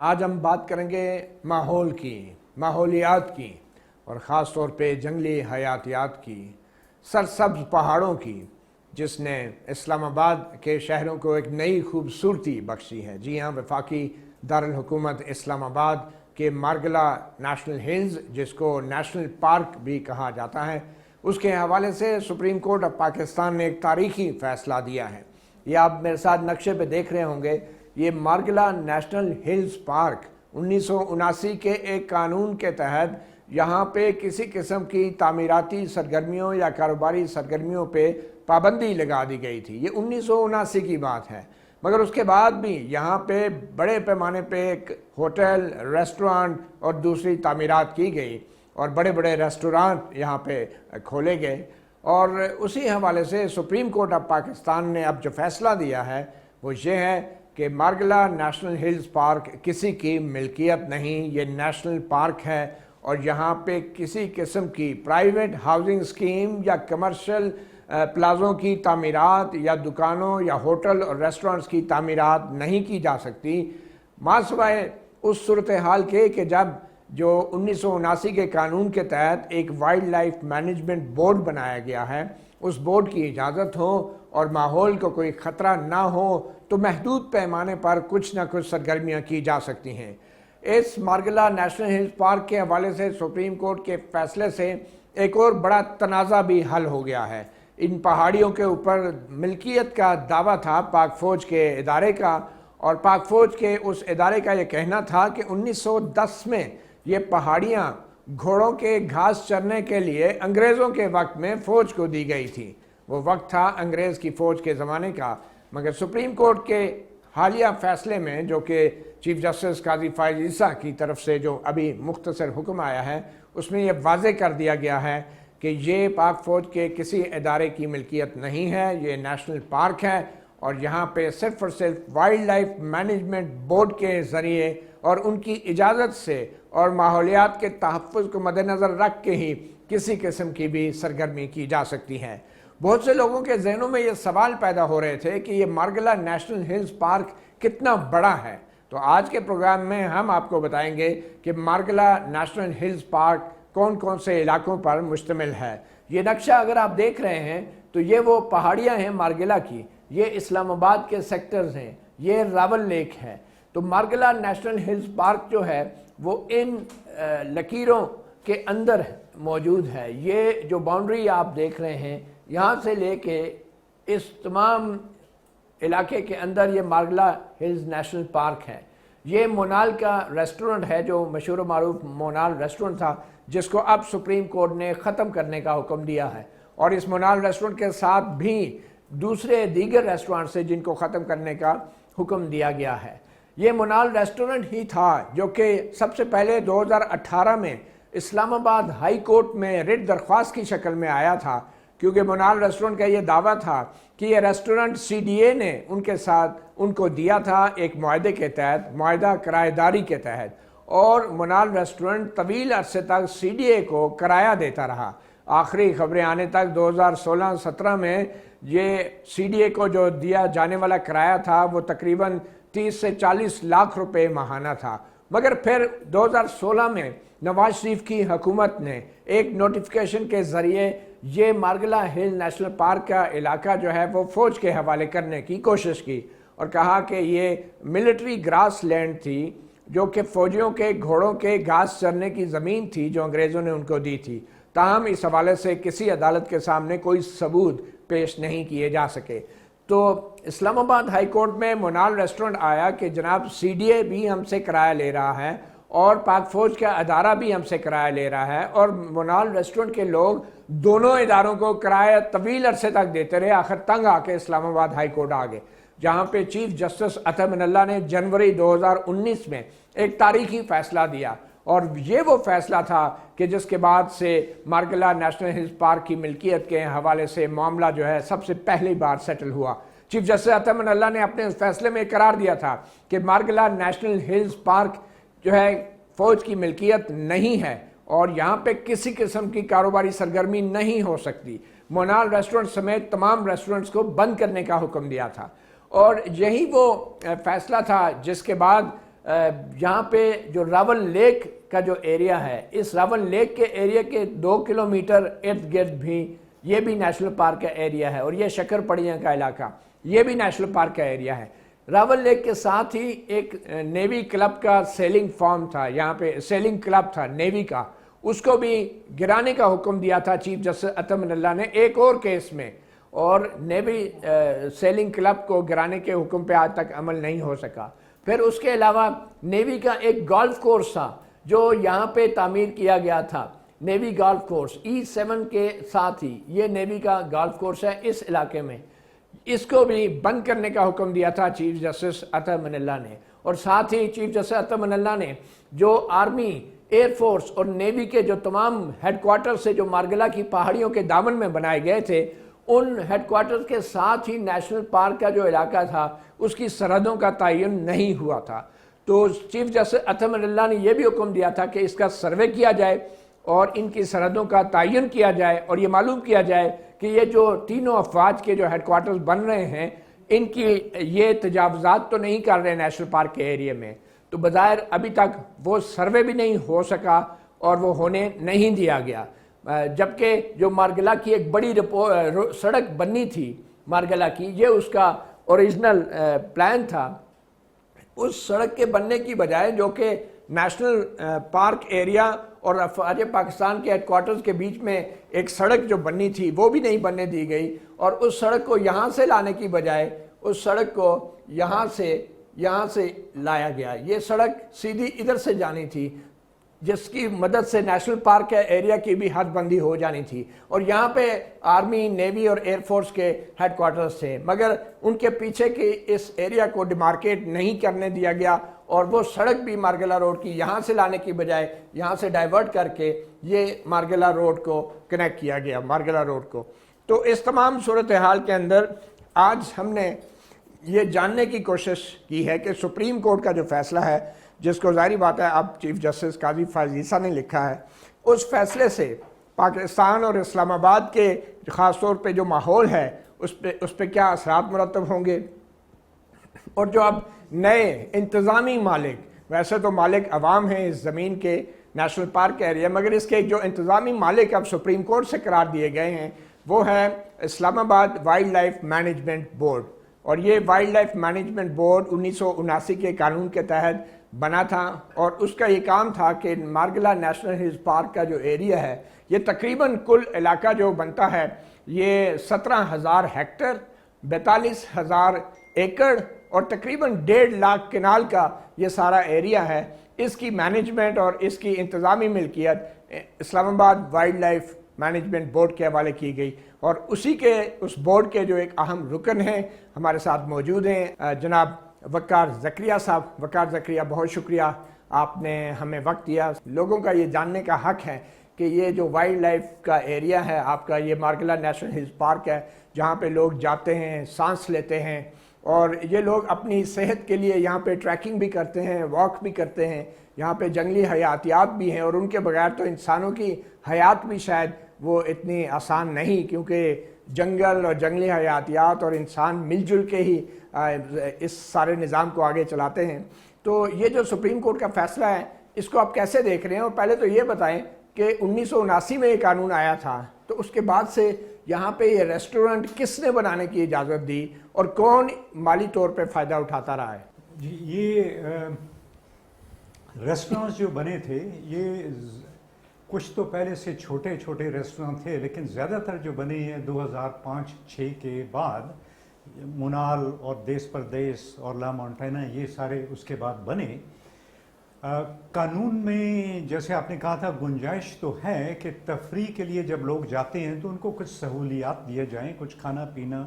آج ہم بات کریں گے ماحول کی، ماحولیات کی اور خاص طور پہ جنگلی حیاتیات کی، سرسبز پہاڑوں کی، جس نے اسلام آباد کے شہروں کو ایک نئی خوبصورتی بخشی ہے۔ جی ہاں، وفاقی دارالحکومت اسلام آباد کے مارگلا نیشنل ہلز، جس کو نیشنل پارک بھی کہا جاتا ہے، اس کے حوالے سے سپریم کورٹ آف پاکستان نے ایک تاریخی فیصلہ دیا ہے۔ یہ آپ میرے ساتھ نقشے پہ دیکھ رہے ہوں گے، یہ مارگلا نیشنل ہلز پارک 1979 کے ایک قانون کے تحت یہاں پہ کسی قسم کی تعمیراتی سرگرمیوں یا کاروباری سرگرمیوں پہ پابندی لگا دی گئی تھی۔ یہ 1979 کی بات ہے، مگر اس کے بعد بھی یہاں پہ بڑے پیمانے پہ ایک ہوٹل، ریسٹورانٹ اور دوسری تعمیرات کی گئی اور بڑے بڑے ریسٹورانٹ یہاں پہ کھولے گئے، اور اسی حوالے سے سپریم کورٹ آف پاکستان نے اب جو فیصلہ دیا ہے وہ یہ ہے کہ مارگلا نیشنل ہلز پارک کسی کی ملکیت نہیں، یہ نیشنل پارک ہے، اور یہاں پہ کسی قسم کی پرائیویٹ ہاؤسنگ اسکیم یا کمرشل پلازوں کی تعمیرات یا دکانوں یا ہوٹل اور ریسٹورنٹس کی تعمیرات نہیں کی جا سکتی، ماں سوائے اس صورتحال کے کہ جب جو 1979 کے قانون کے تحت ایک وائلڈ لائف مینجمنٹ بورڈ بنایا گیا ہے، اس بورڈ کی اجازت ہو اور ماحول کو کوئی خطرہ نہ ہو تو محدود پیمانے پر کچھ نہ کچھ سرگرمیاں کی جا سکتی ہیں۔ اس مارگلا نیشنل ہلز پارک کے حوالے سے سپریم کورٹ کے فیصلے سے ایک اور بڑا تنازع بھی حل ہو گیا ہے۔ ان پہاڑیوں کے اوپر ملکیت کا دعویٰ تھا پاک فوج کے ادارے کا، اور پاک فوج کے اس ادارے کا یہ کہنا تھا کہ 1910 میں یہ پہاڑیاں گھوڑوں کے گھاس چرنے کے لیے انگریزوں کے وقت میں فوج کو دی گئی تھی۔ وہ وقت تھا انگریز کی فوج کے زمانے کا، مگر سپریم کورٹ کے حالیہ فیصلے میں، جو کہ چیف جسٹس قاضی فائز عیسیٰ کی طرف سے جو ابھی مختصر حکم آیا ہے، اس میں یہ واضح کر دیا گیا ہے کہ یہ پاک فوج کے کسی ادارے کی ملکیت نہیں ہے، یہ نیشنل پارک ہے، اور یہاں پہ صرف اور صرف وائلڈ لائف مینجمنٹ بورڈ کے ذریعے اور ان کی اجازت سے اور ماحولیات کے تحفظ کو مد نظر رکھ کے ہی کسی قسم کی بھی سرگرمی کی جا سکتی ہے۔ بہت سے لوگوں کے ذہنوں میں یہ سوال پیدا ہو رہے تھے کہ یہ مارگلا نیشنل ہلز پارک کتنا بڑا ہے، تو آج کے پروگرام میں ہم آپ کو بتائیں گے کہ مارگلا نیشنل ہلز پارک کون کون سے علاقوں پر مشتمل ہے۔ یہ نقشہ اگر آپ دیکھ رہے ہیں تو یہ وہ پہاڑیاں ہیں مارگلا کی، یہ اسلام آباد کے سیکٹرز ہیں، یہ راول لیک ہے۔ تو مارگلا نیشنل ہلز پارک جو ہے وہ ان لکیروں کے اندر موجود ہے۔ یہ جو باؤنڈری آپ دیکھ رہے ہیں، یہاں سے لے کے اس تمام علاقے کے اندر یہ مارگلا ہلز نیشنل پارک ہے۔ یہ مونال کا ریسٹورنٹ ہے، جو مشہور و معروف مونال ریسٹورنٹ تھا، جس کو اب سپریم کورٹ نے ختم کرنے کا حکم دیا ہے، اور اس مونال ریسٹورنٹ کے ساتھ بھی دوسرے دیگر ریسٹورنٹ سے جن کو ختم کرنے کا حکم دیا گیا ہے۔ یہ مونال ریسٹورنٹ ہی تھا جو کہ سب سے پہلے 2018 میں اسلام آباد ہائی کورٹ میں ریٹ درخواست کی شکل میں آیا تھا، کیونکہ مونال ریسٹورنٹ کا یہ دعویٰ تھا کہ یہ ریسٹورنٹ CDA نے ان کے ساتھ ان کو دیا تھا ایک معاہدے کے تحت، معاہدہ کرایہ داری کے تحت، اور مونال ریسٹورنٹ طویل عرصے تک CDA کو کرایہ دیتا رہا۔ آخری خبریں آنے تک 2016-17 میں یہ CDA کو جو دیا جانے والا کرایہ تھا وہ تقریباً 30 سے 40 لاکھ روپے ماہانہ تھا، مگر پھر 2016 میں نواز شریف کی حکومت نے ایک نوٹیفیکیشن کے ذریعے یہ مارگلا ہل نیشنل پارک کا علاقہ جو ہے وہ فوج کے حوالے کرنے کی کوشش کی، اور کہا کہ یہ ملٹری گراس لینڈ تھی، جو کہ فوجیوں کے گھوڑوں کے گھاس چرنے کی زمین تھی جو انگریزوں نے ان کو دی تھی۔ تاہم اس حوالے سے کسی عدالت کے سامنے کوئی ثبوت پیش نہیں کیے جا سکے۔ تو اسلام آباد ہائی کورٹ میں مونال ریسٹورنٹ آیا کہ جناب CDA بھی ہم سے کرایہ لے رہا ہے، اور پاک فوج کا ادارہ بھی ہم سے کرایہ لے رہا ہے، اور مونال ریسٹورنٹ کے لوگ دونوں اداروں کو کرایہ طویل عرصے تک دیتے رہے۔ آخر تنگ آ کے اسلام آباد ہائی کورٹ آ گئے، جہاں پہ چیف جسٹس عطا من اللہ نے جنوری 2019 میں ایک تاریخی فیصلہ دیا، اور یہ وہ فیصلہ تھا کہ جس کے بعد سے مارگلا نیشنل ہلز پارک کی ملکیت کے حوالے سے معاملہ جو ہے سب سے پہلی بار سیٹل ہوا۔ چیف جسٹس عطا من اللہ نے اپنے اس فیصلے میں قرار دیا تھا کہ مارگلا نیشنل ہلز پارک جو ہے فوج کی ملکیت نہیں ہے، اور یہاں پہ کسی قسم کی کاروباری سرگرمی نہیں ہو سکتی۔ مونال ریسٹورنٹ سمیت تمام ریسٹورنٹس کو بند کرنے کا حکم دیا تھا، اور یہی وہ فیصلہ تھا جس کے بعد یہاں پہ جو راول لیک کا جو ایریا ہے، اس راول لیک کے ایریا کے 2 کلومیٹر ارد گرد بھی یہ بھی نیشنل پارک کا ایریا ہے، اور یہ شکر پڑیاں کا علاقہ یہ بھی نیشنل پارک کا ایریا ہے۔ راول لیک کے ساتھ ہی ایک نیوی کلب کا سیلنگ فارم تھا، یہاں پہ سیلنگ کلب تھا نیوی کا، اس کو بھی گرانے کا حکم دیا تھا چیف جسٹس عطا من اللہ نے ایک اور کیس میں، اور نیوی سیلنگ کلب کو گرانے کے حکم پہ آج تک عمل نہیں ہو سکا۔ پھر اس کے علاوہ نیوی کا ایک گولف کورس تھا جو یہاں پہ تعمیر کیا گیا تھا، نیوی گولف کورس E7 کے ساتھ ہی یہ نیوی کا گولف کورس ہے اس علاقے میں، اس کو بھی بند کرنے کا حکم دیا تھا چیف جسٹس عطا من اللہ نے۔ اور ساتھ ہی چیف جسٹس عطا من اللہ نے جو آرمی، ایئر فورس اور نیوی کے جو تمام ہیڈ کوارٹر سے جو مارگلا کی پہاڑیوں کے دامن میں بنائے گئے تھے، ان ہیڈ کوارٹر کے ساتھ ہی نیشنل پارک کا جو علاقہ تھا اس کی سرحدوں کا تعین نہیں ہوا تھا۔ تو چیف جسٹس عطا من اللہ نے یہ بھی حکم دیا تھا کہ اس کا سروے کیا جائے اور ان کی سرحدوں کا تعین کیا جائے، اور یہ معلوم کیا جائے کہ یہ جو تینوں افواج کے جو ہیڈ کوارٹرز بن رہے ہیں ان کی یہ تجاوزات تو نہیں کر رہے نیشنل پارک کے ایریا میں۔ تو بظاہر ابھی تک وہ سروے بھی نہیں ہو سکا اور وہ ہونے نہیں دیا گیا، جبکہ جو مارگلا کی ایک بڑی سڑک بننی تھی مارگلا کی، یہ اس کا اوریجنل پلان تھا، اس سڑک کے بننے کی بجائے جو کہ نیشنل پارک ایریا اور افواج پاکستان کے ہیڈ کوارٹرز کے بیچ میں ایک سڑک جو بننی تھی وہ بھی نہیں بننے دی گئی، اور اس سڑک کو یہاں سے لانے کی بجائے اس سڑک کو یہاں سے لایا گیا۔ یہ سڑک سیدھی ادھر سے جانی تھی جس کی مدد سے نیشنل پارک کے ایریا کی بھی حد بندی ہو جانی تھی، اور یہاں پہ آرمی، نیوی اور ایئر فورس کے ہیڈ کوارٹرز تھے، مگر ان کے پیچھے کے اس ایریا کو ڈیمارکیٹ نہیں کرنے دیا گیا، اور وہ سڑک بھی مارگلا روڈ کی یہاں سے لانے کی بجائے یہاں سے ڈائیورٹ کر کے یہ مارگلا روڈ کو کنیکٹ کیا گیا، مارگلا روڈ کو۔ تو اس تمام صورتحال کے اندر آج ہم نے یہ جاننے کی کوشش کی ہے کہ سپریم کورٹ کا جو فیصلہ ہے، جس کو ظاہری بات ہے اب چیف جسٹس قاضی فائز عیسیٰ نے لکھا ہے، اس فیصلے سے پاکستان اور اسلام آباد کے خاص طور پہ جو ماحول ہے اس پہ کیا اثرات مرتب ہوں گے، اور جو اب نئے انتظامی مالک، ویسے تو مالک عوام ہیں اس زمین کے نیشنل پارک کے ایریا، مگر اس کے جو انتظامی مالک اب سپریم کورٹ سے قرار دیے گئے ہیں وہ ہے اسلام آباد وائلڈ لائف مینجمنٹ بورڈ، اور یہ وائلڈ لائف مینجمنٹ بورڈ 1979 کے قانون کے تحت بنا تھا، اور اس کا یہ کام تھا کہ مارگلا نیشنل ہلز پارک کا جو ایریا ہے، یہ تقریباً کل علاقہ جو بنتا ہے یہ 17,000 ہیکٹر، 42,000 ایکڑ اور تقریباً 1.5 لاکھ کنال کا یہ سارا ایریا ہے، اس کی مینجمنٹ اور اس کی انتظامی ملکیت اسلام آباد وائلڈ لائف مینجمنٹ بورڈ کے حوالے کی گئی، اور اس بورڈ کے جو ایک اہم رکن ہیں ہمارے ساتھ موجود ہیں جناب وقار زکریا صاحب۔ وقار زکریا، بہت شکریہ، آپ نے ہمیں وقت دیا۔ لوگوں کا یہ جاننے کا حق ہے کہ یہ جو وائلڈ لائف کا ایریا ہے آپ کا، یہ مارگلا نیشنل ہلز پارک ہے جہاں پہ لوگ جاتے ہیں، سانس لیتے ہیں، اور یہ لوگ اپنی صحت کے لیے یہاں پہ ٹریکنگ بھی کرتے ہیں، واک بھی کرتے ہیں، یہاں پہ جنگلی حیاتیات بھی ہیں، اور ان کے بغیر تو انسانوں کی حیات بھی شاید وہ اتنی آسان نہیں، کیونکہ جنگل اور جنگلی حیاتیات اور انسان مل جل کے ہی اس سارے نظام کو آگے چلاتے ہیں۔ تو یہ جو سپریم کورٹ کا فیصلہ ہے اس کو آپ کیسے دیکھ رہے ہیں؟ اور پہلے تو یہ بتائیں کہ 1979 میں یہ قانون آیا تھا، تو اس کے بعد سے یہاں پہ یہ ریسٹورنٹ کس نے بنانے کی اجازت دی اور کون مالی طور پہ فائدہ اٹھاتا رہا ہے؟ جی، یہ ریسٹورانٹس جو بنے تھے یہ کچھ تو پہلے سے چھوٹے چھوٹے ریسٹورانٹ تھے، لیکن زیادہ تر جو بنے ہیں 2005-06 کے بعد، منال اور دیس پردیس اور لا مونٹینا، یہ سارے اس کے بعد بنے۔ قانون میں جیسے آپ نے کہا تھا گنجائش تو ہے کہ تفریح کے لیے جب لوگ جاتے ہیں تو ان کو کچھ سہولیات دیے جائیں، کچھ کھانا پینا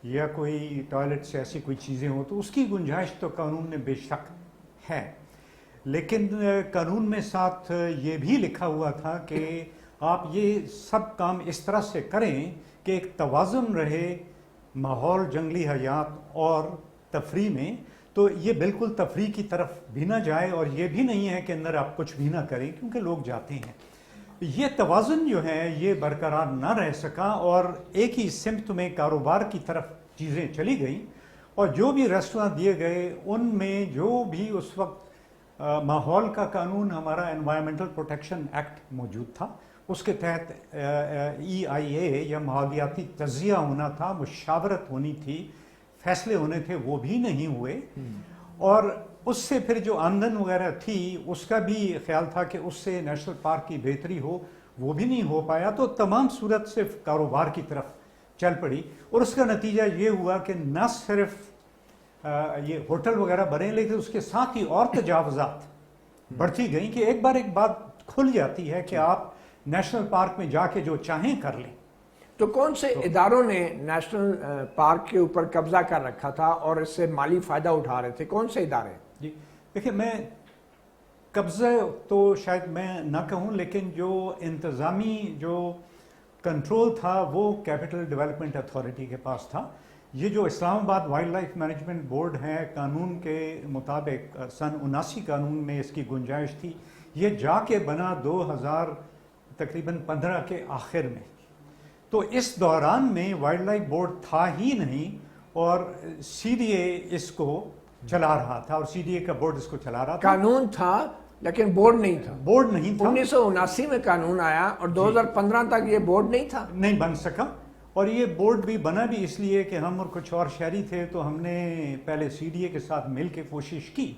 یا کوئی ٹوائلٹ سے ایسی کوئی چیزیں ہوں، تو اس کی گنجائش تو قانون میں بے شک ہے، لیکن قانون میں ساتھ یہ بھی لکھا ہوا تھا کہ آپ یہ سب کام اس طرح سے کریں کہ ایک توازن رہے ماحول، جنگلی حیات اور تفریح میں، تو یہ بالکل تفریح کی طرف بھی نہ جائے اور یہ بھی نہیں ہے کہ اندر آپ کچھ بھی نہ کریں کیونکہ لوگ جاتے ہیں۔ یہ توازن جو ہے یہ برقرار نہ رہ سکا اور ایک ہی سمت میں کاروبار کی طرف چیزیں چلی گئیں، اور جو بھی ریسٹوراں دیے گئے ان میں جو بھی اس وقت ماحول کا قانون ہمارا انوائرمنٹل پروٹیکشن ایکٹ موجود تھا، اس کے تحت EIA یا ماحولیاتی تجزیہ ہونا تھا، مشاورت ہونی تھی، فیصلے ہونے تھے، وہ بھی نہیں ہوئے، اور اس سے پھر جو آمدن وغیرہ تھی اس کا بھی خیال تھا کہ اس سے نیشنل پارک کی بہتری ہو، وہ بھی نہیں ہو پایا، تو تمام صورت صرف کاروبار کی طرف چل پڑی، اور اس کا نتیجہ یہ ہوا کہ نہ صرف یہ ہوٹل وغیرہ بنے، لیکن اس کے ساتھ ہی اور تجاوزات بڑھتی گئیں کہ ایک بار ایک بات کھل جاتی ہے کہ آپ نیشنل پارک میں جا کے جو چاہیں کر لیں۔ تو کون سے اداروں نے نیشنل پارک کے اوپر قبضہ کر رکھا تھا اور اس سے مالی فائدہ اٹھا رہے تھے؟ کون سے ادارے؟ جی دیکھیں، میں قبضہ تو شاید میں نہ کہوں، لیکن جو انتظامی جو کنٹرول تھا وہ کیپٹل ڈیولپمنٹ اتھارٹی کے پاس تھا۔ یہ جو اسلام آباد وائلڈ لائف مینجمنٹ بورڈ ہے، قانون کے مطابق سن 79 قانون میں اس کی گنجائش تھی، یہ جا کے بنا 2000 تقریباً 15 کے آخر میں، تو اس دوران میں وائلڈ لائف بورڈ تھا ہی نہیں، اور CDA اس کو چلا رہا تھا، اور CDA کا بورڈ اس کو چلا رہا تھا۔ قانون تھا لیکن بورڈ نہیں تھا، بورڈ نہیں تھا، 1979 میں قانون آیا اور 2015 تک یہ بورڈ نہیں تھا، نہیں بن سکا، اور یہ بورڈ بھی بنا بھی اس لیے کہ ہم اور کچھ اور شہری تھے، تو ہم نے پہلے CDA کے ساتھ مل کے کوشش کی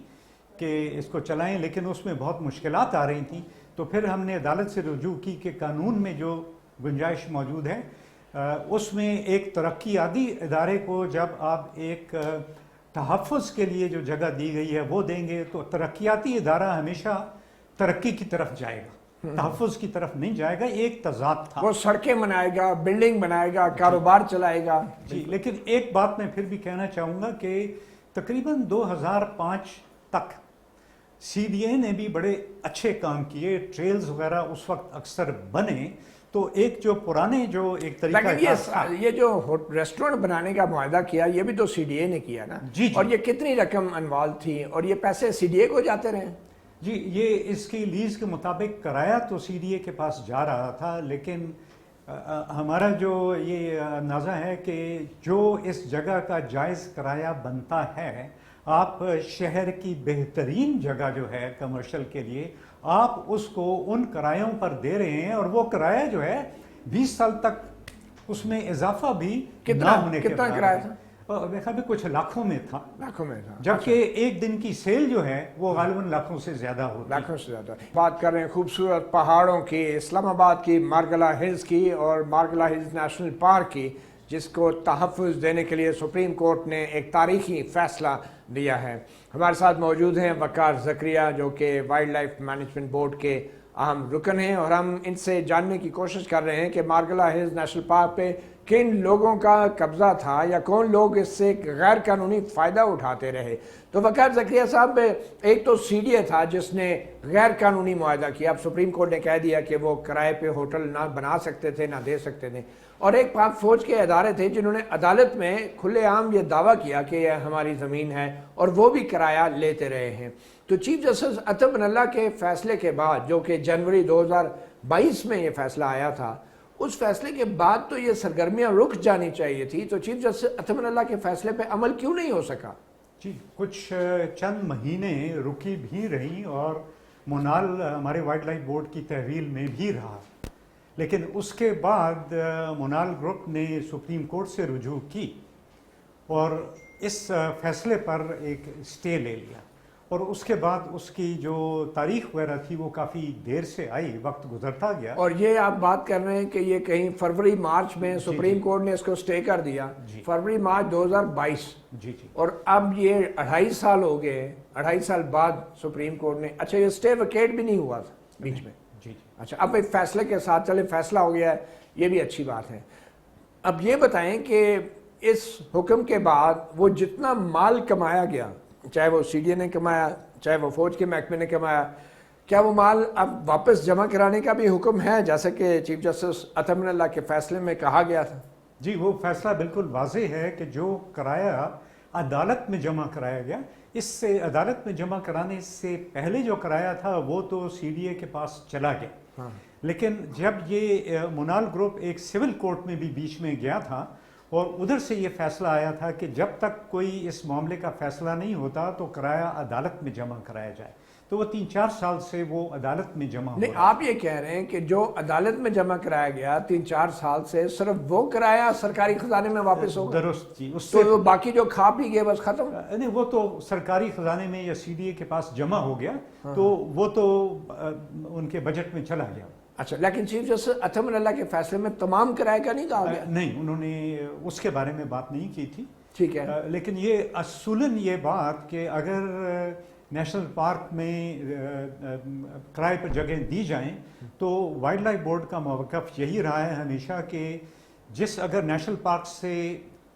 کہ اس کو چلائیں، لیکن اس میں بہت مشکلات آ رہی تھیں، تو پھر ہم نے عدالت سے رجوع کی کہ قانون میں جو گنجائش موجود ہے اس میں ایک ترقیاتی ادارے کو جب آپ ایک تحفظ کے لیے جو جگہ دی گئی ہے وہ دیں گے، تو ترقیاتی ادارہ ہمیشہ ترقی کی طرف جائے گا، تحفظ کی طرف نہیں جائے گا، ایک تضاد تھا۔ وہ سڑکیں بنائے گا، بلڈنگ بنائے گا، کاروبار چلائے گا۔ جی، لیکن ایک بات میں پھر بھی کہنا چاہوں گا کہ تقریباً 2005 تک CDA نے بھی بڑے اچھے کام کیے، ٹریلز وغیرہ اس وقت اکثر بنے، تو ایک جو پرانے جو ایک طریقہ لیکن یہ جو ریسٹورنٹ بنانے کا معاہدہ کیا یہ بھی تو CDA نے کیا نا، اور یہ کتنی رقم انوالو تھی اور یہ پیسے CDA کو جاتے رہے؟ جی، یہ اس کی لیز کے مطابق کرایہ تو CDA کے پاس جا رہا تھا، لیکن ہمارا جو یہ اندازہ ہے کہ جو اس جگہ کا جائز کرایہ بنتا ہے، آپ شہر کی بہترین جگہ جو ہے کمرشل کے لیے، آپ اس کو ان کرایوں پر دے رہے ہیں، اور وہ کرایہ جو ہے 20 سال تک اس میں اضافہ بھی نہ ہونے کے کتنا کرایہ تھا؟ دیکھا بھی کچھ لاکھوں میں تھا، لاکھوں میں تھا، جبکہ ایک دن کی سیل جو ہے وہ غالباً لاکھوں سے زیادہ ہوتی ہے۔ لاکھوں سے زیادہ۔ بات کر رہے ہیں خوبصورت پہاڑوں کی، اسلام آباد کی مارگلا ہلز کی اور مارگلا ہلز نیشنل پارک کی، جس کو تحفظ دینے کے لیے سپریم کورٹ نے ایک تاریخی فیصلہ دیا ہے۔ ہمارے ساتھ موجود ہیں وقار زکریا، جو کہ وائلڈ لائف مینجمنٹ بورڈ کے اہم رکن ہیں، اور ہم ان سے جاننے کی کوشش کر رہے ہیں کہ مارگلا ہلز نیشنل پارک پہ کن لوگوں کا قبضہ تھا یا کون لوگ اس سے غیر قانونی فائدہ اٹھاتے رہے۔ تو وقار زکریا صاحب، ایک تو CDA تھا جس نے غیر قانونی معاہدہ کیا، اب سپریم کورٹ نے کہہ دیا کہ وہ کرائے پہ ہوٹل نہ بنا سکتے تھے، نہ دے سکتے تھے، اور ایک پاک فوج کے ادارے تھے جنہوں نے عدالت میں کھلے عام یہ دعویٰ کیا کہ یہ ہماری زمین ہے، اور وہ بھی کرایہ لیتے رہے ہیں۔ تو چیف جسٹس عطا بن اللہ کے فیصلے کے بعد، جو کہ جنوری 2022 میں یہ فیصلہ آیا تھا، اس فیصلے کے بعد تو یہ سرگرمیاں رک جانی چاہیے تھی، تو چیف جسٹس عطا بن اللہ کے فیصلے پہ عمل کیوں نہیں ہو سکا؟ جی، کچھ چند مہینے رکی بھی رہی، اور مونال ہمارے وائلڈ لائف بورڈ کی تحویل میں بھی رہا، لیکن اس کے بعد مونال گروپ نے سپریم کورٹ سے رجوع کی اور اس فیصلے پر ایک سٹے لے لیا، اور اس کے بعد اس کی جو تاریخ وغیرہ تھی وہ کافی دیر سے آئی، وقت گزرتا گیا۔ اور یہ آپ بات کر رہے ہیں کہ یہ کہیں فروری مارچ میں سپریم کورٹ نے اس کو سٹے کر دیا، فروری مارچ 2022، جی، اور اب یہ 2.5 سال ہو گئے، 2.5 سال بعد سپریم کورٹ نے، اچھا یہ سٹے ویکیٹ بھی نہیں ہوا تھا بیچ میں؟ جی، اچھا، اب ایک فیصلے کے ساتھ چلے، فیصلہ ہو گیا ہے، یہ بھی اچھی بات ہے۔ اب یہ بتائیں کہ اس حکم کے بعد وہ جتنا مال کمایا گیا، چاہے وہ CDA نے کمایا، چاہے وہ فوج کے محکمے نے کمایا، کیا وہ مال اب واپس جمع کرانے کا بھی حکم ہے، جیسے کہ چیف جسٹس عطا بن اللہ کے فیصلے میں کہا گیا تھا؟ جی، وہ فیصلہ بالکل واضح ہے کہ جو کرایہ عدالت میں جمع کرایا گیا، اس سے عدالت میں جمع کرانے سے پہلے جو کرایہ تھا وہ تو CDA کے پاس چلا گیا، لیکن جب یہ مونال گروپ ایک سول کورٹ میں بھی بیچ میں گیا تھا، اور ادھر سے یہ فیصلہ آیا تھا کہ جب تک کوئی اس معاملے کا فیصلہ نہیں ہوتا تو کرایہ عدالت میں جمع کرایا جائے، تو وہ 3-4 سال سے وہ عدالت میں جمع ہو نہیں، رہا ہے۔ آپ یہ کہہ رہے ہیں کہ جو عدالت میں جمع کرایا گیا 3-4 سال سے صرف وہ کرایہ سرکاری خزانے میں واپس ہوگا، درست جی، اس تو سے وہ باقی جو کھا پی گئے بس ختم؟ نہیں، وہ تو سرکاری خزانے میں یا سی ڈی اے کے پاس جمع ہو گیا، تو وہ تو ان کے بجٹ میں چلا گیا۔ اچھا، لیکن چیف جسٹس اطہر اللہ کے فیصلے میں تمام کرائے کا نہیں کہا گیا؟ نہیں، انہوں نے اس کے بارے میں بات نہیں کی تھی، ٹھیک ہے، لیکن یہ اصولاً یہ بات کہ اگر نیشنل پارک میں کرائے پر جگہ دی جائیں تو وائلڈ لائف بورڈ کا موقف یہی رہا ہے ہمیشہ کہ اگر نیشنل پارک سے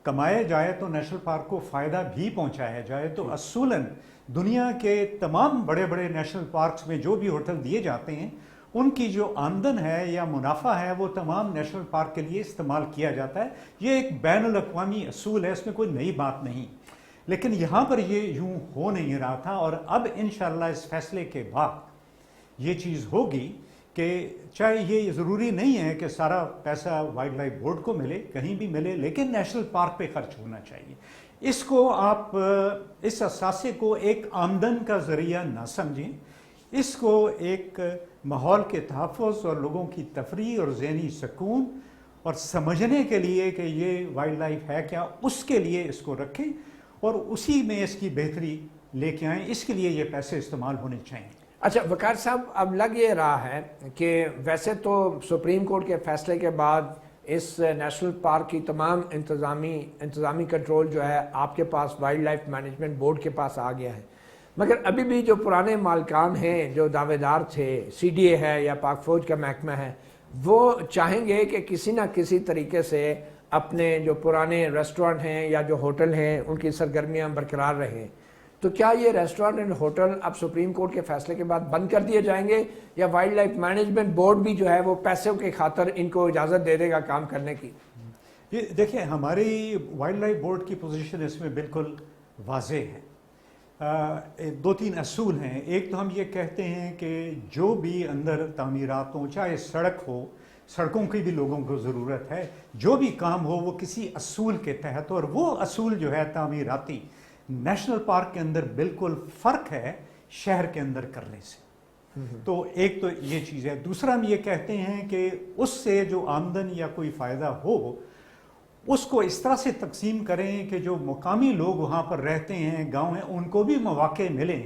کمایا جائے تو نیشنل پارک کو فائدہ بھی پہنچایا جائے۔ تو اصولاً دنیا کے تمام بڑے بڑے نیشنل پارکس میں جو بھی ہوٹل دیے جاتے ہیں ان کی جو آمدن ہے یا منافع ہے وہ تمام نیشنل پارک کے لیے استعمال کیا جاتا ہے۔ یہ ایک بین الاقوامی اصول ہے، اس میں کوئی نئی بات نہیں، لیکن یہاں پر یہ یوں ہو نہیں رہا تھا، اور اب انشاءاللہ اس فیصلے کے بعد یہ چیز ہوگی کہ چاہے یہ ضروری نہیں ہے کہ سارا پیسہ وائلڈ لائف بورڈ کو ملے، کہیں بھی ملے، لیکن نیشنل پارک پہ خرچ ہونا چاہیے۔ اس کو آپ اس اثاثے کو ایک آمدن کا ذریعہ نہ سمجھیں، اس کو ایک ماحول کے تحفظ اور لوگوں کی تفریح اور ذہنی سکون اور سمجھنے کے لیے کہ یہ وائلڈ لائف ہے کیا، اس کے لیے اس کو رکھیں اور اسی میں اس کی بہتری لے کے آئیں۔ اس کے لیے یہ پیسے استعمال ہونے چاہیے۔ اچھا وقار صاحب، اب لگ یہ رہا ہے کہ ویسے تو سپریم کورٹ کے فیصلے کے بعد اس نیشنل پارک کی تمام انتظامی کنٹرول جو ہے آپ کے پاس وائلڈ لائف مینجمنٹ بورڈ کے پاس آ گیا ہے، مگر ابھی بھی جو پرانے مالکان ہیں، جو دعوے دار تھے، سی ڈی اے ہے یا پاک فوج کا محکمہ ہے، وہ چاہیں گے کہ کسی نہ کسی طریقے سے اپنے جو پرانے ریسٹورنٹ ہیں یا جو ہوٹل ہیں ان کی سرگرمیاں برقرار رہیں۔ تو کیا یہ ریسٹورنٹ اینڈ ہوٹل اب سپریم کورٹ کے فیصلے کے بعد بند کر دیے جائیں گے، یا وائلڈ لائف مینجمنٹ بورڈ بھی جو ہے وہ پیسوں کی خاطر ان کو اجازت دے دے گا کام کرنے کی؟ یہ دیکھیں، ہماری وائلڈ لائف بورڈ کی پوزیشن اس میں بالکل واضح ہے۔ 2-3 اصول ہیں۔ ایک تو ہم یہ کہتے ہیں کہ جو بھی اندر تعمیرات ہوں، چاہے سڑک ہو، سڑکوں کی بھی لوگوں کو ضرورت ہے، جو بھی کام ہو وہ کسی اصول کے تحت، اور وہ اصول جو ہے تعمیراتی نیشنل پارک کے اندر بالکل فرق ہے شہر کے اندر کرنے سے۔ تو ایک تو یہ چیز ہے۔ دوسرا ہم یہ کہتے ہیں کہ اس سے جو آمدن یا کوئی فائدہ ہو اس کو اس طرح سے تقسیم کریں کہ جو مقامی لوگ وہاں پر رہتے ہیں، گاؤں ہیں، ان کو بھی مواقع ملیں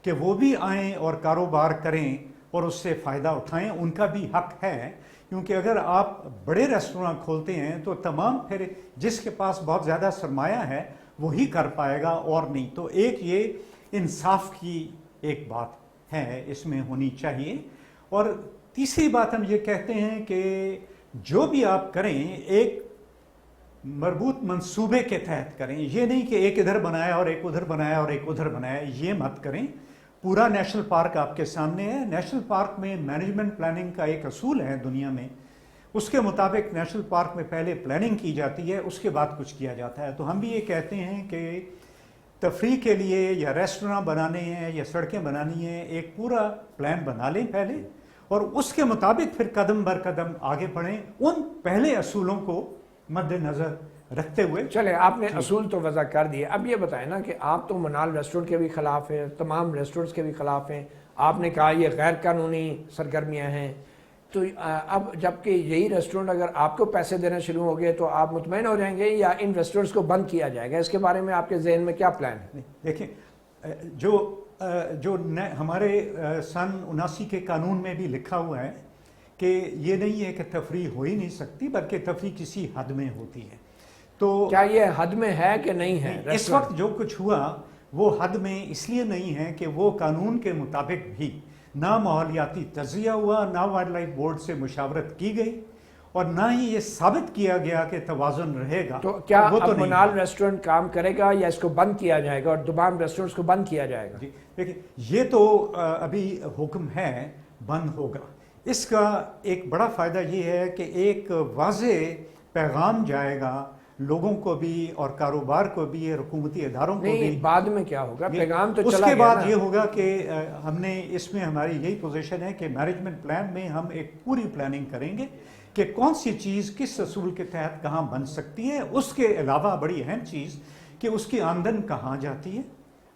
کہ وہ بھی آئیں اور کاروبار کریں اور اس سے فائدہ اٹھائیں۔ ان کا بھی حق ہے، کیونکہ اگر آپ بڑے ریسٹوراں کھولتے ہیں تو تمام پھر جس کے پاس بہت زیادہ سرمایہ ہے وہی کر پائے گا اور نہیں۔ تو ایک یہ انصاف کی ایک بات ہے اس میں ہونی چاہیے۔ اور تیسری بات ہم یہ کہتے ہیں کہ جو بھی آپ کریں ایک مربوط منصوبے کے تحت کریں، یہ نہیں کہ ایک ادھر بنایا اور ایک ادھر بنایا اور ایک ادھر بنایا، یہ مت کریں۔ پورا نیشنل پارک آپ کے سامنے ہے۔ نیشنل پارک میں مینجمنٹ پلاننگ کا ایک اصول ہے دنیا میں، اس کے مطابق نیشنل پارک میں پہلے پلاننگ کی جاتی ہے، اس کے بعد کچھ کیا جاتا ہے۔ تو ہم بھی یہ کہتے ہیں کہ تفریح کے لیے یا ریسٹوراں بنانے ہیں یا سڑکیں بنانی ہیں، ایک پورا پلان بنا لیں پہلے، اور اس کے مطابق پھر قدم بر قدم آگے بڑھیں، ان پہلے اصولوں کو مد نظر رکھتے ہوئے۔ چلے، آپ نے اصول تو وضع کر دیے، اب یہ بتائیں نا کہ آپ تو منال ریسٹورنٹ کے بھی خلاف ہیں، تمام ریسٹورنٹس کے بھی خلاف ہیں، آپ نے کہا یہ غیر قانونی سرگرمیاں ہیں، تو اب جبکہ یہی ریسٹورنٹ اگر آپ کو پیسے دینا شروع ہو گئے تو آپ مطمئن ہو جائیں گے یا ان ریسٹورنٹس کو بند کیا جائے گا؟ اس کے بارے میں آپ کے ذہن میں کیا پلان ہے؟ دیکھیں، جو ہمارے سن 79 کے قانون میں بھی لکھا ہوا ہے کہ یہ نہیں ہے کہ تفریح ہو ہی نہیں سکتی، بلکہ تفریح کسی حد میں ہوتی ہے۔ تو کیا یہ حد میں ہے کہ نہیں ہے؟ اس وقت جو کچھ ہوا وہ حد میں اس لیے نہیں ہے کہ وہ قانون کے مطابق بھی نہ ماحولیاتی تجزیہ ہوا، نہ وائلڈ لائف بورڈ سے مشاورت کی گئی، اور نہ ہی یہ ثابت کیا گیا کہ توازن رہے گا۔ تو کیا وہ تو اب نہیں منال ریسٹورنٹ کام کرے گا یا اس کو بند کیا جائے گا اور تمام ریسٹورنٹس کو بند کیا جائے گا؟ جی دیکھیں، یہ تو ابھی حکم ہے بند ہوگا۔ اس کا ایک بڑا فائدہ یہ ہے کہ ایک واضح پیغام جائے گا لوگوں کو بھی اور کاروبار کو بھی اور حکومتی اداروں کو بھی۔ نہیں، بعد میں کیا ہوگا؟ پیغام تو اس چلا کے گیا بعد نا۔ یہ ہوگا کہ ہم نے اس میں ہماری یہی پوزیشن ہے کہ مینجمنٹ پلان میں ہم ایک پوری پلاننگ کریں گے کہ کون سی چیز کس اصول کے تحت کہاں بن سکتی ہے۔ اس کے علاوہ بڑی اہم چیز کہ اس کی آمدن کہاں جاتی ہے،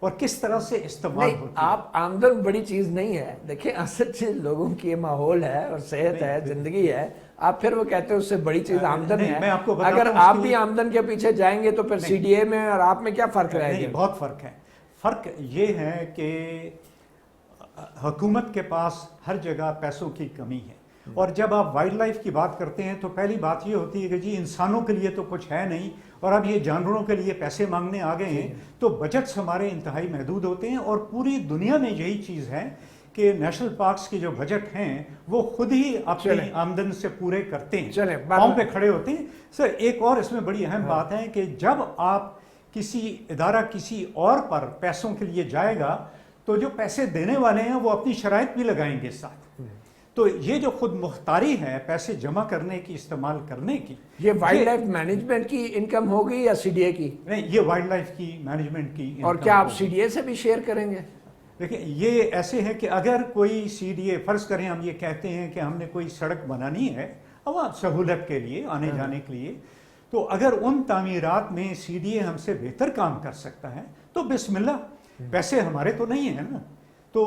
اور کس طرح سے استعمال نہیں، ہوتی آپ آمدن بڑی چیز نہیں ہے، دیکھیں اصل چیز لوگوں کی ماحول ہے اور صحت ہے، زندگی ہے، آپ پھر وہ کہتے ہیں اس سے بڑی چیز آمدن نہیں، میں ہے. آپ کو بتاتا اگر ہوں اس آپ کے بھی لیے- آمدن کے پیچھے جائیں گے تو پھر سی ڈی اے میں اور آپ میں کیا فرق رہے نہیں، گا؟ بہت فرق ہے. فرق یہ ہے کہ حکومت کے پاس ہر جگہ پیسوں کی کمی ہے، اور جب آپ وائلڈ لائف کی بات کرتے ہیں تو پہلی بات یہ ہوتی ہے کہ جی انسانوں کے لیے تو کچھ ہے نہیں، اور اب یہ جانوروں کے لیے پیسے مانگنے آ گئے ہیں، تو بجٹس ہمارے انتہائی محدود ہوتے ہیں. اور پوری دنیا میں یہی چیز ہے کہ نیشنل پارکس کے جو بجٹ ہیں وہ خود ہی اپنی چلیں. آمدن سے پورے کرتے ہیں، چلیں، پاؤں پہ کھڑے ہوتے ہیں. سر ایک اور اس میں بڑی اہم بات ہے کہ جب آپ کسی ادارہ کسی اور پر پیسوں کے لیے جائے گا تو جو پیسے دینے والے ہیں وہ اپنی شرائط بھی لگائیں گے ساتھ. تو یہ جو خود مختاری ہے پیسے جمع کرنے کی، استعمال کرنے کی، یہ وائلڈ لائف مینجمنٹ کی انکم ہوگی یا سی ڈی اے کی؟ نہیں، یہ وائلڈ لائف کی مینجمنٹ کی اور income کیا آپ ہوگی. سی ڈی اے سے بھی شیئر کریں گے؟ دیکھیں یہ ایسے ہے کہ اگر کوئی سی ڈی اے، فرض کریں ہم یہ کہتے ہیں کہ ہم نے کوئی سڑک بنانی ہے عوام سہولت کے لیے، آنے جانے کے لیے، تو اگر ان تعمیرات میں سی ڈی اے ہم سے بہتر کام کر سکتا ہے تو بسم اللہ، پیسے ہمارے تو نہیں ہیں نا. تو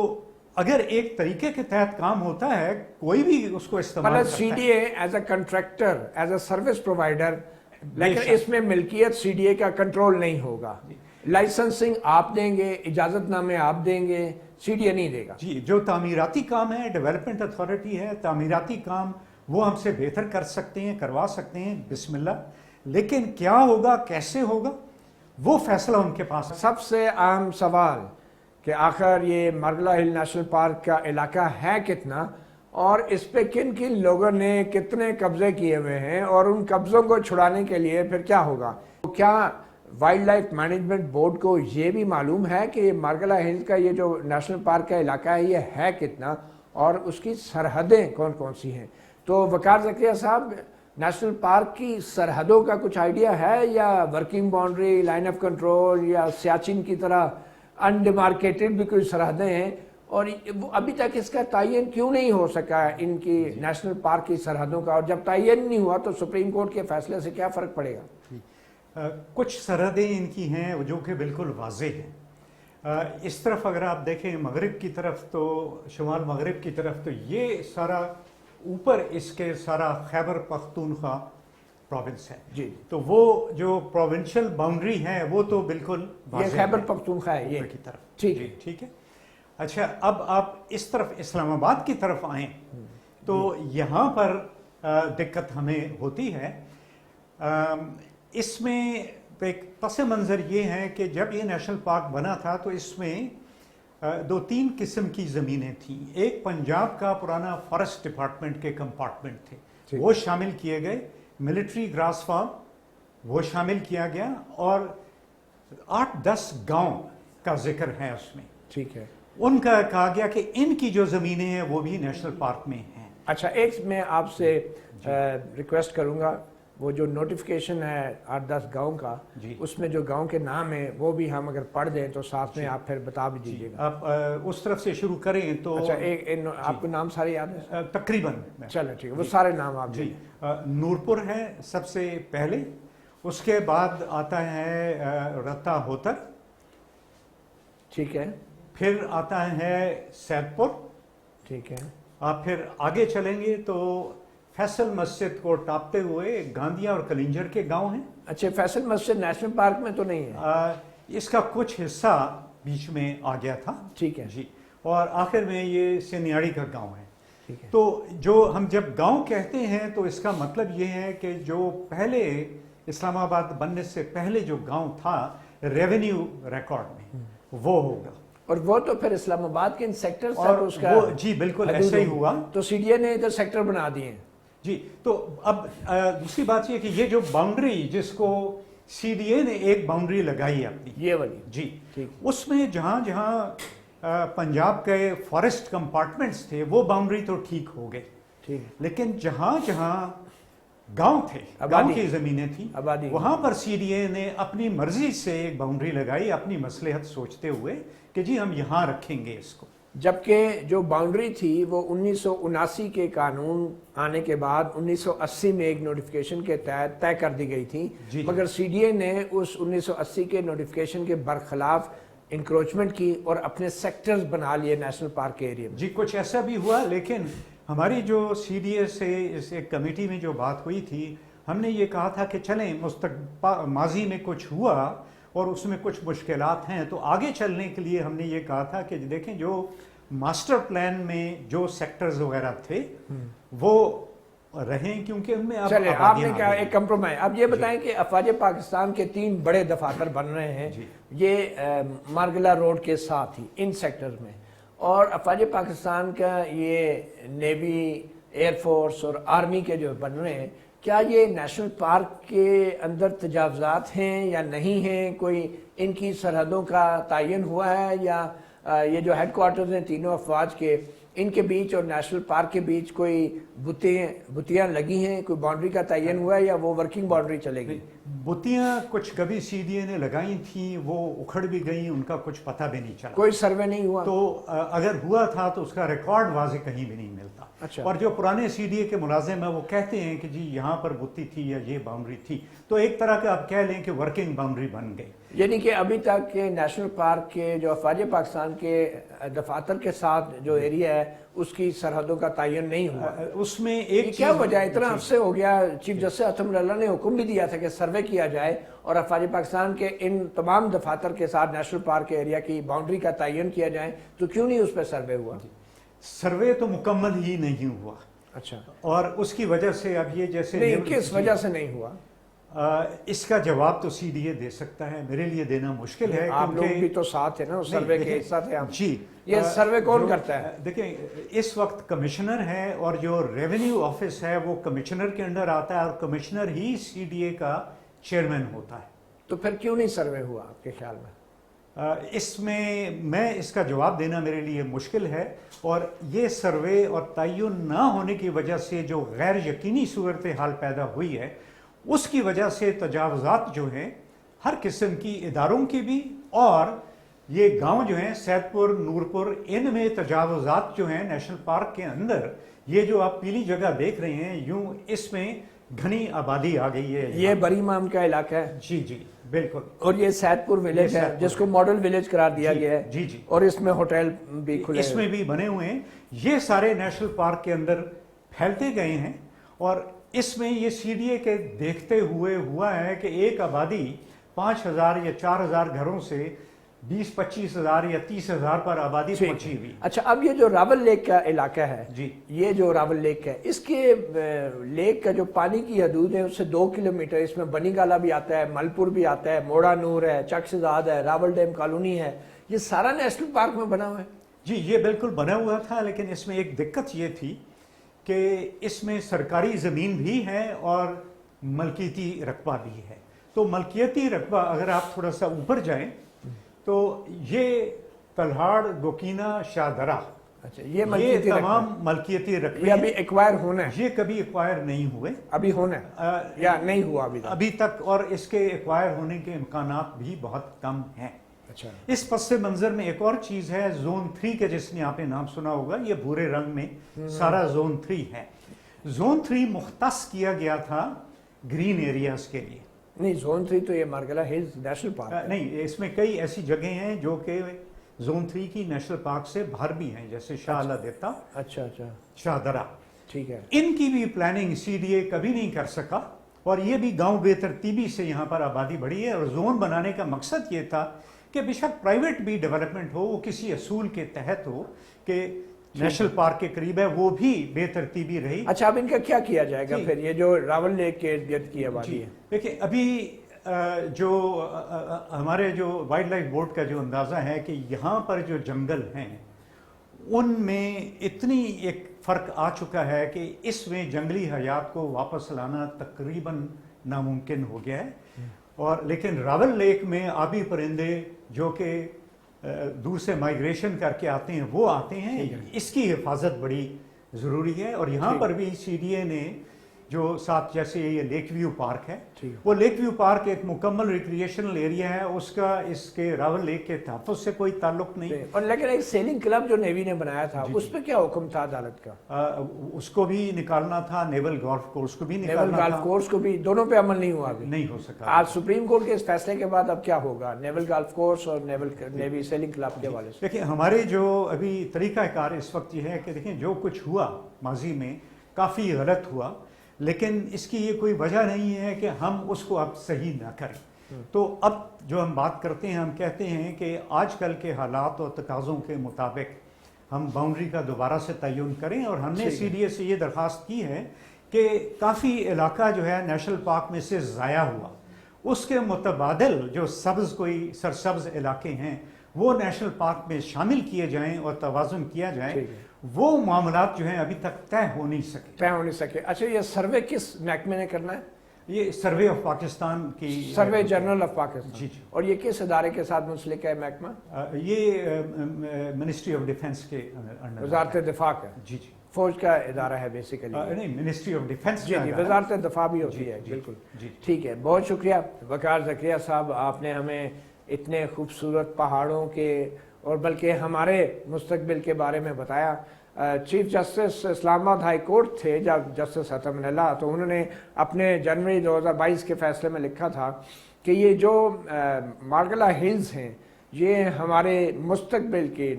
اگر ایک طریقے کے تحت کام ہوتا ہے کوئی بھی اس کو استعمال مطلب کرتا سی ہے. D A as a contractor, as a service provider, بے لیکن شک. اس میں ملکیت سی ڈی اے کا کنٹرول نہیں ہوگا. لائسنسنگ آپ دیں گے، اجازت نامے آپ دیں گے، سی ڈی اے نہیں دے گا. جی، جو تعمیراتی کام ہے ڈیولپمنٹ اتھارٹی ہے، تعمیراتی کام وہ ہم سے بہتر کر سکتے ہیں، کروا سکتے ہیں، بسم اللہ. لیکن کیا ہوگا، کیسے ہوگا، وہ فیصلہ ان کے پاس ہے. سب سے اہم سوال کہ آخر یہ مرگلہ ہل نیشنل پارک کا علاقہ ہے کتنا، اور اس پہ کن کن لوگوں نے کتنے قبضے کیے ہوئے ہیں، اور ان قبضوں کو چھڑانے کے لیے پھر کیا ہوگا. کیا وائلڈ لائف مینجمنٹ بورڈ کو یہ بھی معلوم ہے کہ یہ مرگلہ ہل کا یہ جو نیشنل پارک کا علاقہ ہے یہ ہے کتنا، اور اس کی سرحدیں کون کون سی ہیں؟ تو وقار زکریا صاحب، نیشنل پارک کی سرحدوں کا کچھ آئیڈیا ہے، یا working boundary, line of control, یا سیاچن کی طرح انڈیمارکیٹڈ بھی کوئی سرحدیں ہیں، اور وہ ابھی تک اس کا تعین کیوں نہیں ہو سکا ان کی نیشنل پارک کی سرحدوں کا، اور جب تعین نہیں ہوا تو سپریم کورٹ کے فیصلے سے کیا فرق پڑے گا؟ کچھ سرحدیں ان کی ہیں جو کہ بالکل واضح ہیں. اس طرف اگر آپ دیکھیں مغرب کی طرف، تو شمال مغرب کی طرف، تو یہ سارا اوپر اس کے سارا خیبر پختونخوا پروونس ہے. جی، تو وہ جو پروونشل باؤنڈری ہے وہ تو بالکل یہ واضح خیبر ہے پختونخوا ہے اوپر یہ. کی طرف. ٹھیک جی ہے. ٹھیک ہے. اچھا، اب آپ اس طرف اسلام آباد کی طرف آئیں تو یہاں پر دقت ہمیں ہوتی ہے. اس میں ایک پس منظر یہ ہے کہ جب یہ نیشنل پارک بنا تھا تو اس میں دو تین قسم کی زمینیں تھیں. ایک پنجاب کا پرانا فارسٹ ڈپارٹمنٹ کے کمپارٹمنٹ تھے، وہ شامل کیے گئے. ملٹری گراس فارم وہ شامل کیا گیا، اور 8-10 گاؤں کا ذکر ہے اس میں. ٹھیک ہے. ان کا کہا گیا کہ ان کی جو زمینیں ہیں وہ بھی نیشنل پارک میں ہیں. اچھا، ایک میں آپ سے ریکویسٹ کروں گا، وہ جو نوٹیفیکیشن ہے 8-10 گاؤں کا، اس میں جو گاؤں کے نام ہیں وہ بھی ہم اگر پڑھ دیں تو ساتھ میں آپ پھر بتا بھی دیجیے گا. آپ اس طرف سے شروع کریں تو. اچھا، آپ کو نام سارے یاد ہیں؟ تقریباً. چلیں ٹھیک ہے، وہ سارے نام آپ جی. دیں. نورپور ہے سب سے پہلے، اس کے بعد آتا ہے رتا ہوتر، ٹھیک ہے. پھر آتا ہے سید پور. ٹھیک ہے. آپ پھر آگے چلیں گے تو فیصل مسجد کو ٹاپتے ہوئے گاندیا اور کلنجر کے گاؤں ہیں. اچھا، فیصل مسجد نیشنل پارک میں تو نہیں ہے؟ اس کا کچھ حصہ بیچ میں آ گیا تھا. ٹھیک ہے. جی. اور آخر میں یہ سینیاڑی کا گاؤں ہے. ٹھیک ہے. تو جو ہم جب گاؤں کہتے ہیں تو اس کا مطلب یہ ہے کہ جو پہلے اسلام آباد بننے سے پہلے جو گاؤں تھا ریونیو ریکارڈ میں وہ ہوگا. اور وہ تو پھر اسلام آباد کے ان سیکٹر اور وہ جی بالکل ایسا ہی ہوا. تو سی ڈی اے نے ادھر سیکٹر بنا دیے ہیں. جی. تو اب دوسری بات یہ کہ یہ جو باؤنڈری جس کو سی ڈی اے نے ایک باؤنڈری لگائی اپنی، یہ والی. جی، ٹھیک. اس میں جہاں جہاں پنجاب کے فارسٹ کمپارٹمنٹس تھے وہ باؤنڈری تو ٹھیک ہو گئی. ٹھیک. لیکن جہاں جہاں گاؤں تھے، گاؤں کی زمینیں تھیں، وہاں پر سی ڈی اے نے اپنی مرضی سے ایک باؤنڈری لگائی، اپنی مصلحت سوچتے ہوئے کہ جی ہم یہاں رکھیں گے اس کو. جبکہ جو باؤنڈری تھی وہ 1979 کے قانون آنے کے بعد 1980 میں ایک نوٹیفیکیشن کے تحت طے کر دی گئی تھی. مگر سی ڈی اے نے اس 1980 کے نوٹیفیکیشن کے برخلاف انکروچمنٹ کی اور اپنے سیکٹرز بنا لیے نیشنل پارک کے ایریا میں. جی کچھ ایسا بھی ہوا، لیکن ہماری جو سی ڈی اے سے اس ایک کمیٹی میں جو بات ہوئی تھی، ہم نے یہ کہا تھا کہ چلیں ماضی میں کچھ ہوا اور اس میں کچھ مشکلات ہیں، تو آگے چلنے کے لیے ہم نے یہ کہا تھا کہ دیکھیں جو ماسٹر پلان میں جو سیکٹرز وغیرہ تھے وہ رہیں، کیونکہ ان میں اب چلے آپ نے آبادیاں کہا آ گئی ایک کمپرومائز. اب یہ بتائیں کہ افواج پاکستان کے 3 بڑے دفاتر بن رہے ہیں یہ مارگلا روڈ کے ساتھ ہی ان سیکٹر میں، اور افواج پاکستان کا یہ نیوی، ایئر فورس اور آرمی کے جو بن رہے ہیں، کیا یہ نیشنل پارک کے اندر تجاوزات ہیں یا نہیں ہیں؟ کوئی ان کی سرحدوں کا تعین ہوا ہے، یا یہ جو ہیڈ کوارٹرز ہیں تینوں افواج کے، ان کے بیچ اور نیشنل پارک کے بیچ کوئی بتیاں لگی ہیں، کوئی باؤنڈری کا تعین ہوا ہے، یا وہ ورکنگ باؤنڈری چلے گی؟ بتیاں کچھ کبھی سی ڈی اے نے لگائی تھیں، وہ اکھڑ بھی گئیں، ان کا کچھ پتہ بھی نہیں چلا. کوئی سروے نہیں ہوا؟ تو اگر ہوا تھا تو اس کا ریکارڈ واضح کہیں بھی نہیں ملتا. اچھا. اور جو پرانے سی ڈی اے کے ملازم ہیں وہ کہتے ہیں کہ جی یہاں پر بتی تھی یا یہ باؤنڈری تھی، تو ایک طرح کا آپ کہہ لیں کہ ورکنگ باؤنڈری بن گئی. یعنی کہ ابھی تک نیشنل پارک کے جو افواج پاکستان کے دفاتر کے ساتھ جو ایریا ہے اس کی سرحدوں کا تعین نہیں ہوا. اس میں ایک کیا وجہ ہے؟ اتنا عرصے ہو گیا، چیف جسٹس اطہر اللہ نے حکم بھی دیا تھا کہ سروے کیا جائے اور افواج پاکستان کے ان تمام دفاتر کے ساتھ نیشنل پارک کے ایریا کی باؤنڈری کا تعین کیا جائے، تو کیوں نہیں اس پہ سروے ہوا؟ سروے تو مکمل ہی نہیں ہوا. اچھا. اور اس کی وجہ سے اب یہ جیسے نہیں، کس وجہ سے نہیں ہوا؟ اس کا جواب تو سی ڈی اے دے سکتا ہے، میرے لیے دینا مشکل ہے. آپ لوگ بھی تو ساتھ ہیں نا اس سروے کے حصہ تھے آپ. جی یہ سروے کون کرتا ہے؟ دیکھیں اس وقت کمشنر ہے، اور جو ریونیو آفس ہے وہ کمشنر کے انڈر آتا ہے، اور commissioner he C D A کا چیئرمین ہوتا ہے. تو پھر کیوں نہیں سروے ہوا آپ کے خیال میں؟ اس میں اس کا جواب دینا میرے لیے مشکل ہے. اور یہ سروے اور تعین نہ ہونے کی وجہ سے جو غیر یقینی صورتحال پیدا ہوئی ہے، اس کی وجہ سے تجاوزات جو ہیں ہر قسم کی اداروں کی بھی، اور یہ گاؤں جو ہیں سید پور، نورپور، ان میں تجاوزات جو ہیں نیشنل پارک کے اندر، یہ جو آپ پیلی جگہ دیکھ رہے ہیں، یوں اس میں گھنی آبادی آ گئی ہے. یہ بری مام کا علاقہ ہے. جی جی بالکل. اور یہ سید پور ولیج ہے جس کو ماڈل ولیج قرار دیا گیا ہے. جی جی. اور اس میں ہوٹل بھی کھلے، اس میں بھی بنے ہوئے ہیں. یہ سارے نیشنل پارک کے اندر پھیلتے گئے ہیں، اور اس میں یہ سی ڈی اے کے دیکھتے ہوئے ہوا ہے کہ ایک آبادی 5,000 یا 4,000 گھروں سے 20-25,000 یا 30,000 پر آبادی پہنچی ہوئی. اچھا. اب یہ جو راول لیک کا علاقہ ہے، جی، یہ جو راول لیک ہے، اس کے لیک کا جو پانی کی حدود ہے اس سے 2 کلومیٹر، اس میں بنی گالا بھی آتا ہے، ملپور بھی آتا ہے، موڑا نور ہے، چک شہزاد ہے، راول ڈیم کالونی ہے، یہ سارا نیشنل پارک میں بنا ہوا ہے. جی یہ بالکل بنا ہوا تھا، لیکن اس میں ایک دقت یہ تھی کہ اس میں سرکاری زمین بھی ہے اور ملکیتی رقبہ بھی ہے. تو ملکیتی رقبہ اگر آپ تھوڑا سا اوپر جائیں تو یہ تلہاڑ، گوکینا، شاہ درہ، اچھا، یہ تمام ملکیتی رقبے یہ ابھی ایکوائر ہونا ہے، یہ کبھی ایکوائر نہیں ہوئے، ابھی ہونا ہے یا نہیں ہوا ابھی تک، اور اس کے ایکوائر ہونے کے امکانات بھی بہت کم ہیں. اچھا. اس پس منظر میں ایک اور چیز ہے، زون 3 کے جس نے آپ نے نام سنا ہوگا، یہ بھورے رنگ میں سارا زون 3 ہے. زون 3 مختص کیا گیا تھا گرین ایریاز کے لیے. نہیں، زون 3 تو یہ مارگلا ہلز نیشنل پارک ہے. نہیں، اس میں کئی ایسی جگہیں ہیں جو کہ زون 3 کی نیشنل پارک سے باہر بھی ہیں، جیسے شاہ اللہ دیتا، اچھا اچھا، شاہ درہ. ٹھیک ہے. ان کی بھی پلاننگ سی ڈی اے کبھی نہیں کر سکا، اور یہ بھی گاؤں بے ترتیبی سے یہاں پر آبادی بڑھی ہے. اور زون بنانے کا مقصد یہ تھا کہ بے شک پرائیویٹ بھی ڈیولپمنٹ ہو، وہ کسی اصول کے تحت ہو کہ نیشنل پارک کے قریب ہے، وہ بھی بے ترتیبی رہی. اچھا، اب ان کا کیا کیا جائے گا پھر، یہ جو راول لیک کے ارد گرد کی آبادی ہے؟ دیکھیں ابھی جو ہمارے جو وائلڈ لائف بورڈ کا جو اندازہ ہے کہ یہاں پر جو جنگل ہیں ان میں اتنی ایک فرق آ چکا ہے کہ اس میں جنگلی حیات کو واپس لانا تقریباً ناممکن ہو گیا ہے. اور لیکن راول لیک میں آبی پرندے جو کہ دور سے مائیگریشن کر کے آتے ہیں وہ آتے ہیں، اس کی حفاظت بڑی ضروری ہے. اور یہاں پر بھی سی ڈی اے نے جو ساتھ جیسے یہ لیک ویو پارک ہے، ٹھیک۔ وہ لیک ویو پارک ایک مکمل ریکریشنل ایریا ہے، اس کا اس کے راول لیک کے تحفظ سے کوئی تعلق نہیں۔ اور لیکن ایک سیلنگ کلب جو نیوی نے بنایا تھا اس پہ کیا حکم تھا عدالت کا؟ اس کو بھی نکالنا تھا، نیول گولف کورس کو بھی نیول نکالنا گالف تھا، کورس کو بھی، دونوں پہ عمل نہیں ہوا ابھی، نہیں ہو سکا۔ آج سپریم کورٹ کے اس فیصلے کے بعد اب کیا ہوگا نیول گالف کورس اور نیوی سیلنگ کلب کے حوالے سے؟ دیکھیں ہمارے جو ابھی طریقہ کار اس وقت یہ ہے کہ دیکھیں جو کچھ ہوا ماضی میں کافی غلط ہوا، لیکن اس کی یہ کوئی وجہ نہیں ہے کہ ہم اس کو اب صحیح نہ کریں۔ تو اب جو ہم بات کرتے ہیں، ہم کہتے ہیں کہ آج کل کے حالات اور تقاضوں کے مطابق ہم باؤنڈری کا دوبارہ سے تعین کریں، اور ہم نے سی ڈی اے سے یہ درخواست کی ہے کہ کافی علاقہ جو ہے نیشنل پارک میں سے ضائع ہوا، اس کے متبادل جو سبز کوئی سرسبز علاقے ہیں وہ نیشنل پارک میں شامل کیے جائیں اور توازن کیا جائے۔ وہ معاملات جو ہیں ابھی تک طے ہو نہیں سکے۔ اچھا، یہ سروے کس محکمے نے کرنا ہے؟ یہ سروے آف پاکستان کی، سروے جنرل آف پاکستان۔ جی جی۔ اور یہ کس ادارے کے ساتھ منسلک ہے محکمہ؟ یہ منسٹری آف ڈیفنس کے انڈر، وزارت دفاع کا؟ جی جی، فوج کا ادارہ ہے بیسیکلی؟ نہیں، منسٹری آف ڈیفنس۔ جی جی، وزارت دفاع بھی ہوتی ہے، بالکل۔ ٹھیک ہے، بہت شکریہ وقار زکریا صاحب، آپ نے ہمیں اتنے خوبصورت پہاڑوں کے اور بلکہ ہمارے مستقبل کے بارے میں بتایا۔ چیف جسٹس اسلام آباد ہائی کورٹ تھے جب جسٹس عطا اللہ، تو انہوں نے اپنے جنوری 2022 کے فیصلے میں لکھا تھا کہ یہ جو مارگلا ہلز ہیں یہ ہمارے مستقبل کے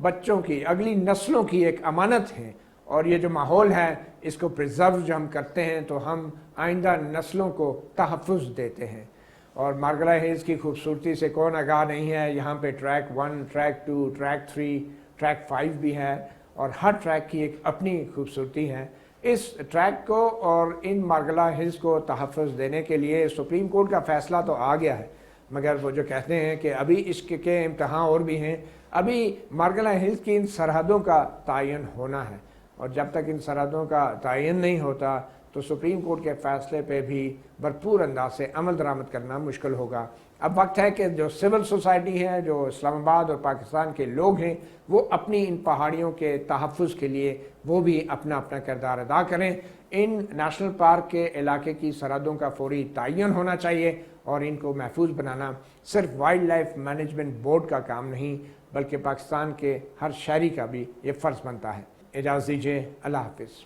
بچوں کی، اگلی نسلوں کی ایک امانت ہے، اور یہ جو ماحول ہے اس کو پریزرو جو ہم کرتے ہیں تو ہم آئندہ نسلوں کو تحفظ دیتے ہیں۔ اور مارگلا ہلز کی خوبصورتی سے کون آگاہ نہیں ہے، یہاں پہ ٹریک 1، ٹریک 2، ٹریک 3، ٹریک 5 بھی ہے، اور ہر ٹریک کی ایک اپنی خوبصورتی ہے۔ اس ٹریک کو اور ان مارگلا ہلز کو تحفظ دینے کے لیے سپریم کورٹ کا فیصلہ تو آ گیا ہے، مگر وہ جو کہتے ہیں کہ ابھی عشق کے امتحان اور بھی ہیں، ابھی مارگلا ہلز کی ان سرحدوں کا تعین ہونا ہے، اور جب تک ان سرحدوں کا تعین نہیں ہوتا تو سپریم کورٹ کے فیصلے پہ بھی بھرپور انداز سے عمل درآمد کرنا مشکل ہوگا۔ اب وقت ہے کہ جو سول سوسائٹی ہے، جو اسلام آباد اور پاکستان کے لوگ ہیں، وہ اپنی ان پہاڑیوں کے تحفظ کے لیے وہ بھی اپنا اپنا کردار ادا کریں۔ ان نیشنل پارک کے علاقے کی سرحدوں کا فوری تعین ہونا چاہیے، اور ان کو محفوظ بنانا صرف وائلڈ لائف مینجمنٹ بورڈ کا کام نہیں بلکہ پاکستان کے ہر شہری کا بھی یہ فرض بنتا ہے۔ اجازت دیجیے، اللہ حافظ۔